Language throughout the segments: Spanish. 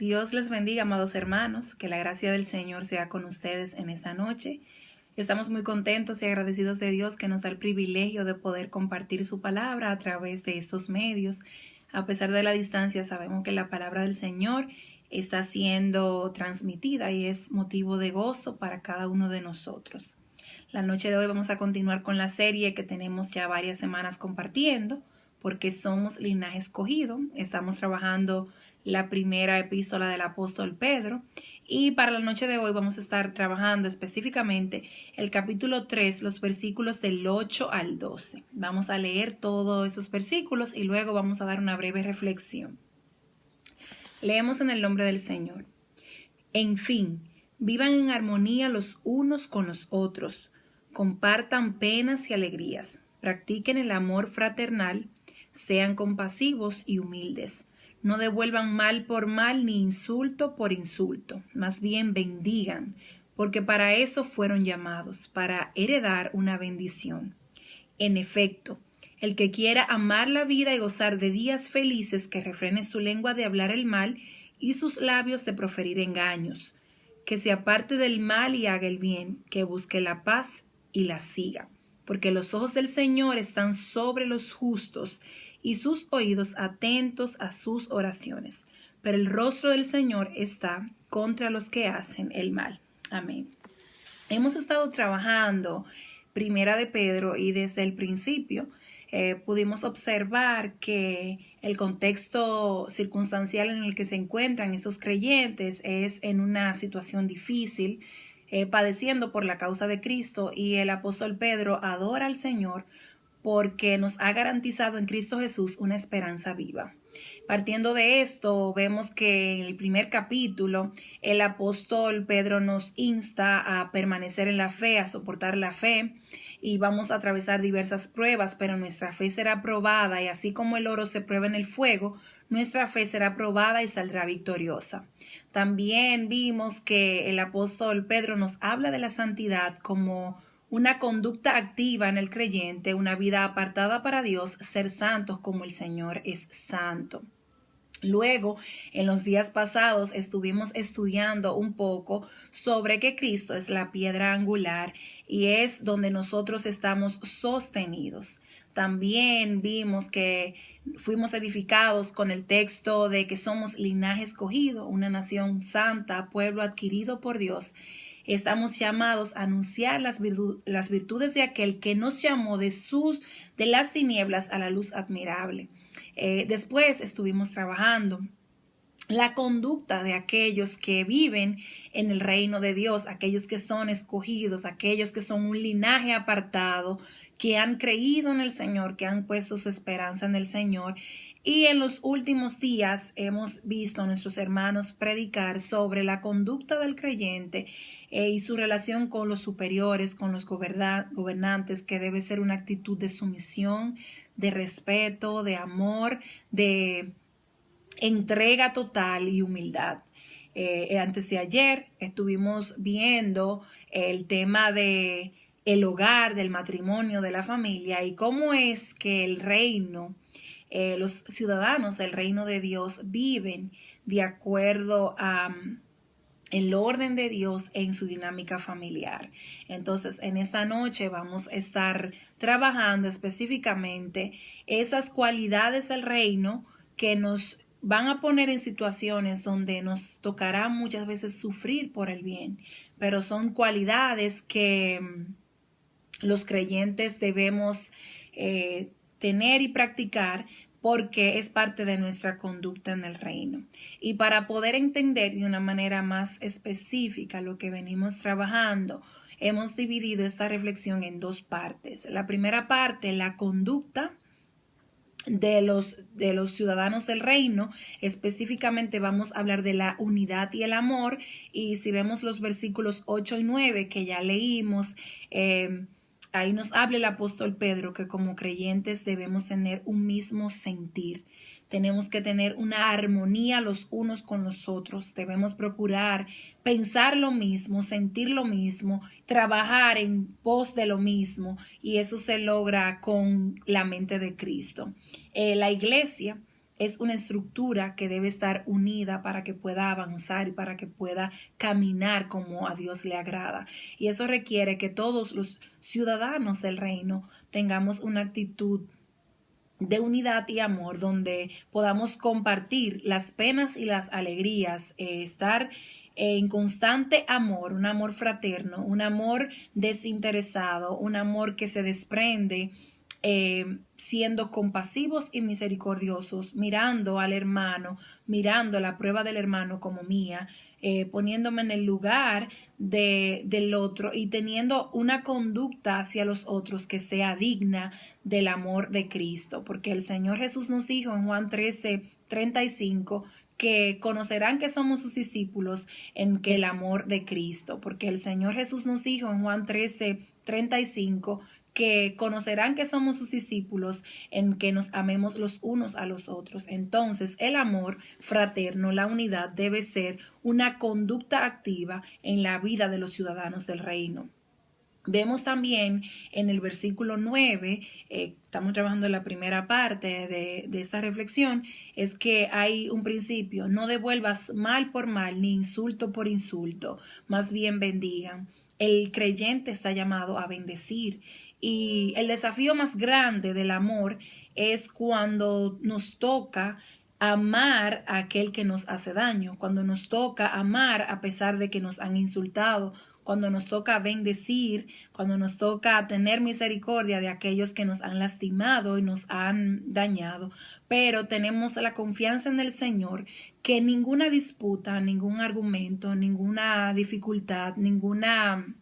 Dios les bendiga, amados hermanos, que la gracia del Señor sea con ustedes en esta noche. Estamos muy contentos y agradecidos de Dios que nos da el privilegio de poder compartir su palabra a través de estos medios. A pesar de la distancia, sabemos que la palabra del Señor está siendo transmitida y es motivo de gozo para cada uno de nosotros. La noche de hoy vamos a continuar con la serie que tenemos ya varias semanas compartiendo, porque somos linaje escogido. Estamos trabajando la primera epístola del apóstol Pedro y para la noche de hoy vamos a estar trabajando específicamente el capítulo 3, los versículos del 8 al 12. Vamos a leer todos esos versículos y luego vamos a dar una breve reflexión. Leemos en el nombre del Señor. En fin, vivan en armonía los unos con los otros, compartan penas y alegrías, practiquen el amor fraternal, sean compasivos y humildes. No devuelvan mal por mal ni insulto por insulto, más bien bendigan, porque para eso fueron llamados, para heredar una bendición. En efecto, el que quiera amar la vida y gozar de días felices, que refrene su lengua de hablar el mal y sus labios de proferir engaños, que se aparte del mal y haga el bien, que busque la paz y la siga, porque los ojos del Señor están sobre los justos y sus oídos atentos a sus oraciones, pero el rostro del Señor está contra los que hacen el mal. Amén. Hemos estado trabajando Primera de Pedro y desde el principio pudimos observar que el contexto circunstancial en el que se encuentran esos creyentes es en una situación difícil, padeciendo por la causa de Cristo, y el apóstol Pedro adora al Señor porque nos ha garantizado en Cristo Jesús una esperanza viva. Partiendo de esto, vemos que en el primer capítulo el apóstol Pedro nos insta a permanecer en la fe, a soportar la fe, y vamos a atravesar diversas pruebas, pero nuestra fe será probada, y así como el oro se prueba en el fuego, nuestra fe será probada y saldrá victoriosa. También vimos que el apóstol Pedro nos habla de la santidad como una conducta activa en el creyente, una vida apartada para Dios, ser santos como el Señor es santo. Luego, en los días pasados, estuvimos estudiando un poco sobre que Cristo es la piedra angular y es donde nosotros estamos sostenidos. También vimos que fuimos edificados con el texto de que somos linaje escogido, una nación santa, pueblo adquirido por Dios. Estamos llamados a anunciar las virtudes de aquel que nos llamó de las tinieblas a la luz admirable. Después estuvimos trabajando la conducta de aquellos que viven en el reino de Dios, aquellos que son escogidos, aquellos que son un linaje apartado, que han creído en el Señor, que han puesto su esperanza en el Señor. Y en los últimos días hemos visto a nuestros hermanos predicar sobre la conducta del creyente y su relación con los superiores, con los gobernantes, que debe ser una actitud de sumisión, de respeto, de amor, de entrega total y humildad. Antes de ayer estuvimos viendo el tema de el hogar, del matrimonio, de la familia, y cómo es que el reino, los ciudadanos del reino de Dios viven de acuerdo a el orden de Dios en su dinámica familiar. Entonces, en esta noche vamos a estar trabajando específicamente esas cualidades del reino que nos van a poner en situaciones donde nos tocará muchas veces sufrir por el bien, pero son cualidades que los creyentes debemos tener y practicar, porque es parte de nuestra conducta en el reino. Y para poder entender de una manera más específica lo que venimos trabajando, hemos dividido esta reflexión en dos partes. La primera parte, la conducta de los ciudadanos del reino. Específicamente vamos a hablar de la unidad y el amor, y si vemos los versículos 8 y 9 que ya leímos, ahí nos habla el apóstol Pedro que como creyentes debemos tener un mismo sentir. Tenemos que tener una armonía los unos con los otros. Debemos procurar pensar lo mismo, sentir lo mismo, trabajar en pos de lo mismo, y eso se logra con la mente de Cristo. La iglesia es una estructura que debe estar unida para que pueda avanzar y para que pueda caminar como a Dios le agrada. Y eso requiere que todos los ciudadanos del reino tengamos una actitud de unidad y amor, donde podamos compartir las penas y las alegrías, estar en constante amor, un amor fraterno, un amor desinteresado, un amor que se desprende siendo compasivos y misericordiosos, mirando al hermano, mirando la prueba del hermano como mía, poniéndome en el lugar del otro y teniendo una conducta hacia los otros que sea digna del amor de Cristo, porque el Señor Jesús nos dijo en Juan 13:35 que conocerán que somos sus discípulos en que el amor de Cristo, porque el Señor Jesús nos dijo en Juan 13:35 que conocerán que somos sus discípulos en que nos amemos los unos a los otros. Entonces, el amor fraterno, la unidad, debe ser una conducta activa en la vida de los ciudadanos del reino. Vemos también en el versículo 9, estamos trabajando en la primera parte de esta reflexión, es que hay un principio: no devuelvas mal por mal ni insulto por insulto, más bien bendigan. El creyente está llamado a bendecir. Y el desafío más grande del amor es cuando nos toca amar a aquel que nos hace daño, cuando nos toca amar a pesar de que nos han insultado, cuando nos toca bendecir, cuando nos toca tener misericordia de aquellos que nos han lastimado y nos han dañado. Pero tenemos la confianza en el Señor que ninguna disputa, ningún argumento, ninguna dificultad, ninguna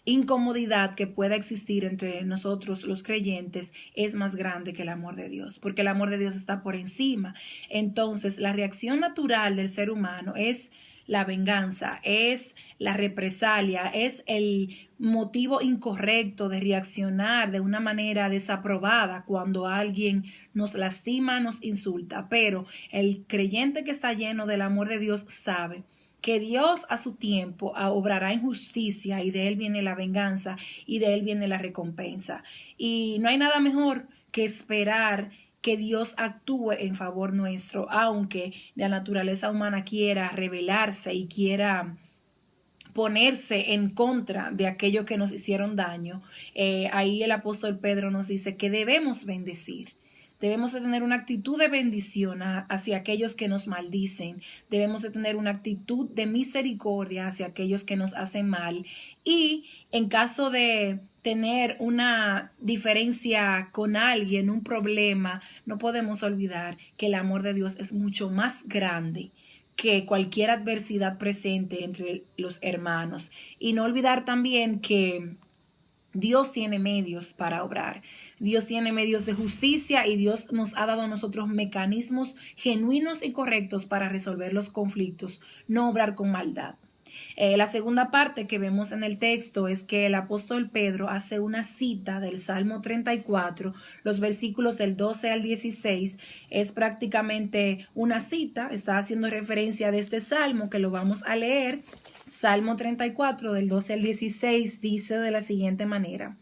incomodidad que pueda existir entre nosotros los creyentes es más grande que el amor de Dios, porque el amor de Dios está por encima. Entonces, la reacción natural del ser humano es la venganza, es la represalia, es el motivo incorrecto de reaccionar de una manera desaprobada cuando alguien nos lastima, nos insulta. Pero el creyente que está lleno del amor de Dios sabe que Dios a su tiempo obrará en justicia y de él viene la venganza y de él viene la recompensa. Y no hay nada mejor que esperar que Dios actúe en favor nuestro, aunque la naturaleza humana quiera rebelarse y quiera ponerse en contra de aquello que nos hicieron daño. Ahí el apóstol Pedro nos dice que debemos bendecir. Debemos de tener una actitud de bendición hacia aquellos que nos maldicen. Debemos de tener una actitud de misericordia hacia aquellos que nos hacen mal. Y en caso de tener una diferencia con alguien, un problema, no podemos olvidar que el amor de Dios es mucho más grande que cualquier adversidad presente entre los hermanos. Y no olvidar también que Dios tiene medios para obrar. Dios tiene medios de justicia y Dios nos ha dado a nosotros mecanismos genuinos y correctos para resolver los conflictos, no obrar con maldad. La segunda parte que vemos en el texto es que el apóstol Pedro hace una cita del Salmo 34, los versículos del 12 al 16, es prácticamente una cita, está haciendo referencia de este salmo que lo vamos a leer. Salmo 34 del 12 al 16 dice de la siguiente manera: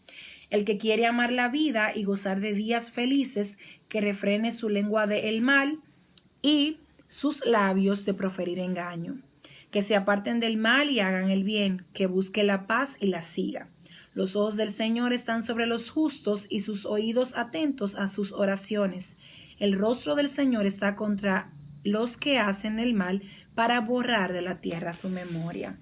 el que quiere amar la vida y gozar de días felices, que refrene su lengua del mal y sus labios de proferir engaño. Que se aparten del mal y hagan el bien, que busque la paz y la siga. Los ojos del Señor están sobre los justos y sus oídos atentos a sus oraciones. El rostro del Señor está contra los que hacen el mal, para borrar de la tierra su memoria.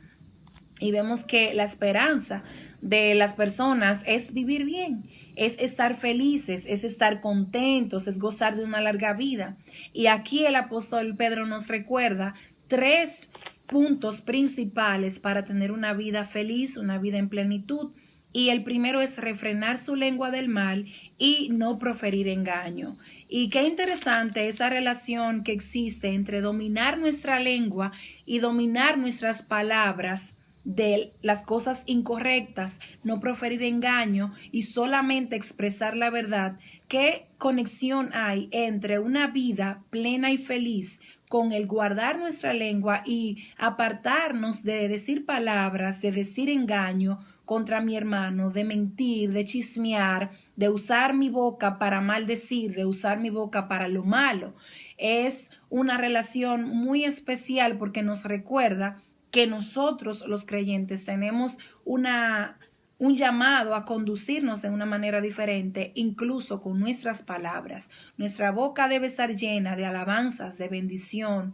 Y vemos que la esperanza de las personas es vivir bien, es estar felices, es estar contentos, es gozar de una larga vida. Y aquí el apóstol Pedro nos recuerda 3 puntos principales para tener una vida feliz, una vida en plenitud. Y el primero es refrenar su lengua del mal y no proferir engaño. Y qué interesante esa relación que existe entre dominar nuestra lengua y dominar nuestras palabras de las cosas incorrectas, no proferir engaño y solamente expresar la verdad. ¿Qué conexión hay entre una vida plena y feliz con el guardar nuestra lengua y apartarnos de decir palabras, de decir engaño, contra mi hermano, de mentir, de chismear, de usar mi boca para maldecir, de usar mi boca para lo malo. Es una relación muy especial porque nos recuerda que nosotros los creyentes tenemos un llamado a conducirnos de una manera diferente, incluso con nuestras palabras. Nuestra boca debe estar llena de alabanzas, de bendición,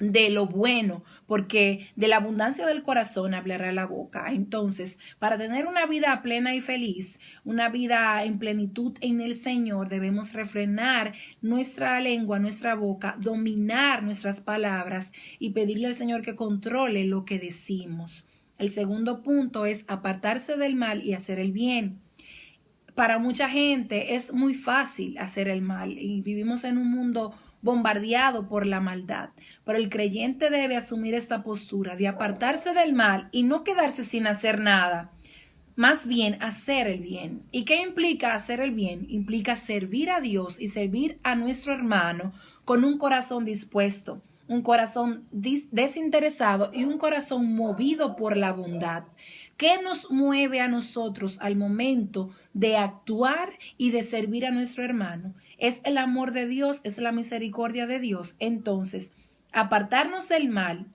de lo bueno, porque de la abundancia del corazón hablará la boca. Entonces, para tener una vida plena y feliz, una vida en plenitud en el Señor, debemos refrenar nuestra lengua, nuestra boca, dominar nuestras palabras y pedirle al Señor que controle lo que decimos. El segundo punto es apartarse del mal y hacer el bien. Para mucha gente es muy fácil hacer el mal y vivimos en un mundo bombardeado por la maldad, pero el creyente debe asumir esta postura de apartarse del mal y no quedarse sin hacer nada, más bien hacer el bien. ¿Y qué implica hacer el bien? Implica servir a Dios y servir a nuestro hermano con un corazón dispuesto, un corazón desinteresado y un corazón movido por la bondad. ¿Qué nos mueve a nosotros al momento de actuar y de servir a nuestro hermano? Es el amor de Dios, es la misericordia de Dios. Entonces, apartarnos del mal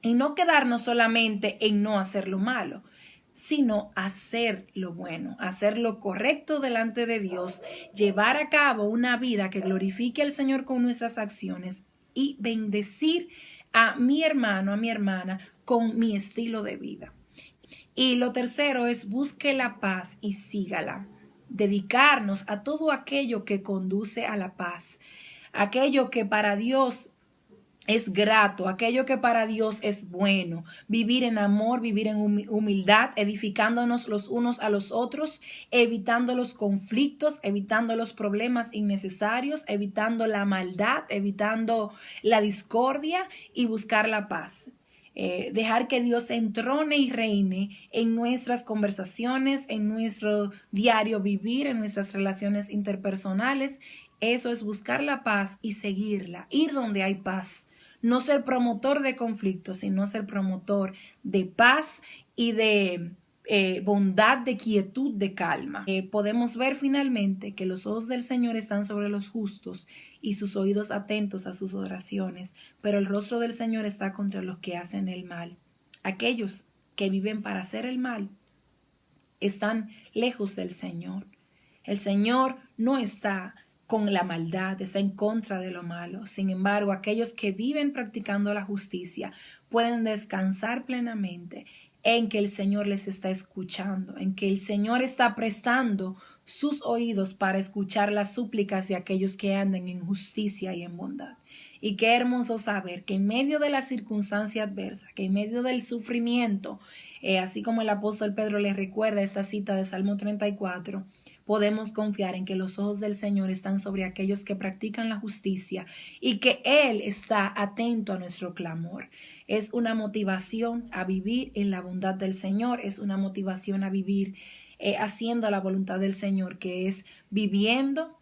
y no quedarnos solamente en no hacer lo malo, sino hacer lo bueno, hacer lo correcto delante de Dios, llevar a cabo una vida que glorifique al Señor con nuestras acciones y bendecir a mi hermano, a mi hermana con mi estilo de vida. Y lo tercero es busque la paz y sígala. Dedicarnos a todo aquello que conduce a la paz, aquello que para Dios es grato, aquello que para Dios es bueno, vivir en amor, vivir en humildad, edificándonos los unos a los otros, evitando los conflictos, evitando los problemas innecesarios, evitando la maldad, evitando la discordia y buscar la paz. Dejar que Dios entrone y reine en nuestras conversaciones, en nuestro diario vivir, en nuestras relaciones interpersonales. Eso es buscar la paz y seguirla, ir donde hay paz. No ser promotor de conflictos, sino ser promotor de paz y de bondad, de quietud, de calma. Podemos ver finalmente que los ojos del Señor están sobre los justos y sus oídos atentos a sus oraciones, pero el rostro del Señor está contra los que hacen el mal. Aquellos que viven para hacer el mal están lejos del Señor. El Señor no está con la maldad, está en contra de lo malo. Sin embargo, aquellos que viven practicando la justicia pueden descansar plenamente en que el Señor les está escuchando, en que el Señor está prestando sus oídos para escuchar las súplicas de aquellos que andan en justicia y en bondad. Y qué hermoso saber que en medio de la circunstancia adversa, que en medio del sufrimiento, así como el apóstol Pedro les recuerda esta cita de Salmo 34, podemos confiar en que los ojos del Señor están sobre aquellos que practican la justicia y que Él está atento a nuestro clamor. Es una motivación a vivir en la bondad del Señor, es una motivación a vivir haciendo la voluntad del Señor, que es viviendo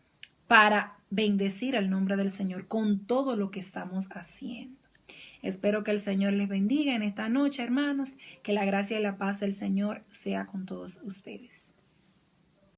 para bendecir el nombre del Señor con todo lo que estamos haciendo. Espero que el Señor les bendiga en esta noche, hermanos, que la gracia y la paz del Señor sea con todos ustedes.